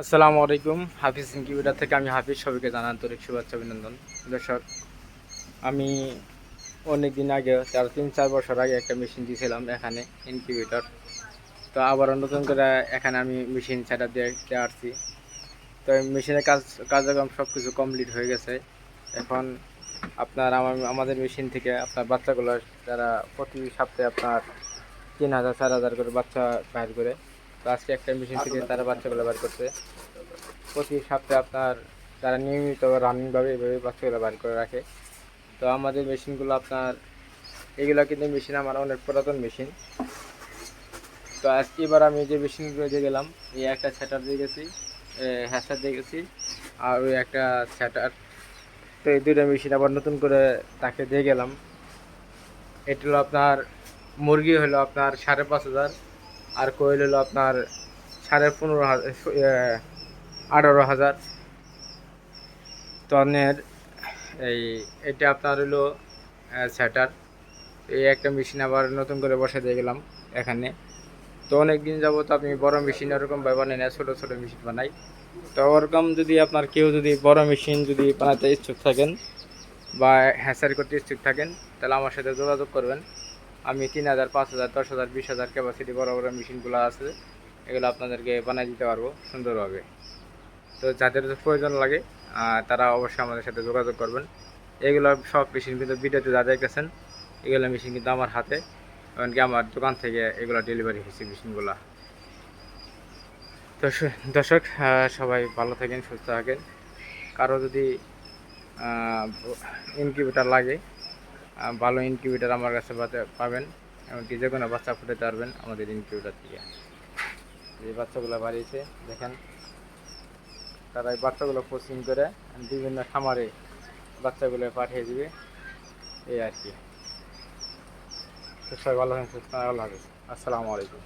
আসসালামু আলাইকুম। হাফিজ ইনকিউবেটার থেকে আমি হাফিজ, সবাইকে জানাই আন্তরিক শুভেচ্ছা অভিনন্দন। দর্শক, আমি অনেক দিন আগে, তার 3-4 বছর আগে একটা মেশিন দিয়েছিলাম এখানে, ইনকিউবেটার। তো আবার নতুন করে এখানে আমি মেশিন সেটআপ দিয়ে আসছি। তো মেশিনের কার্যক্রম সব কিছু কমপ্লিট হয়ে গেছে। এখন আপনার আমাদের মেশিন থেকে আপনার বাচ্চাগুলো, যারা প্রতি সপ্তাহে আপনার 3,000-4,000 করে বাচ্চা বাইর করে, তো আজকে একটা মেশিন থেকে তারা বাচ্চাগুলো বাইর করছে। প্রতি সপ্তাহে আপনার তারা নিয়মিত রানিংভাবে এইভাবে বাচ্চাগুলো বার করে রাখে। তো আমাদের মেশিনগুলো আপনার, এগুলো কিন্তু মেশিন আমার অনেক পুরাতন মেশিন। তো আজকে এবার আমি যে মেশিনগুলো দিয়ে গেলাম, এই একটা সেটার দিয়ে গেছি, হ্যাসার দিয়ে গেছি, আর ওই একটা সেটার। তো এই দুইটা মেশিন আবার নতুন করে তাকে দিয়ে গেলাম। এটা হলো আপনার মুরগি হলো আপনার 5,500, আর কোয়েল হলো আপনার 15,500, 18,000 টনের। এটা আপনার হলো স্যাটার। এই একটা মেশিন আবার নতুন করে বসে দিয়ে গেলাম এখানে। তো অনেক দিন যাবত আমি বড় মেশিন এরকম বানাই না, ছোটো ছোটো মেশিন বানাই। তো ওরকম যদি আপনার কেউ যদি বড় মেশিন যদি বানাতে ইচ্ছুক থাকেন বা হ্যাচারি করতে ইচ্ছুক থাকেন, তাহলে আমার সাথে যোগাযোগ করবেন। আমি 3,000, 5,000, 10,000, 20,000 ক্যাপাসিটি বড় বড় মেশিনগুলো আছে, এগুলো আপনাদেরকে বানিয়ে দিতে পারবো সুন্দরভাবে। তো যাদের প্রয়োজন লাগে তারা অবশ্যই আমাদের সাথে যোগাযোগ করবেন। এগুলো সব মেশিন কিন্তু ভিডিওতে যা দেখতেছেন, এগুলো মেশিন কিন্তু আমার হাতে, এমনকি আমার দোকান থেকে এগুলো ডেলিভারি হয়েছে মেশিনগুলো। তো দর্শক, সবাই ভালো থাকেন, সুস্থ থাকেন। কারো যদি ইনকিউবেটার লাগে, ভালো ইনকিউবেটার আমার কাছে পাবেন। এমনকি যে কোনো বাচ্চা ফুটাতে পারবেন আমাদের ইনকিউবেটার থেকে। যে বাচ্চাগুলো বাড়িয়েছে দেখেন, তারা এই বাচ্চাগুলো কোচিং করে বিভিন্ন খামারে বাচ্চাগুলো পাঠিয়ে দিবে, এই আর কি। তো সবাই ভালো থাকেন, সুস্থ থাকেন। আল্লাহ হাফিজ। আসসালামু আলাইকুম।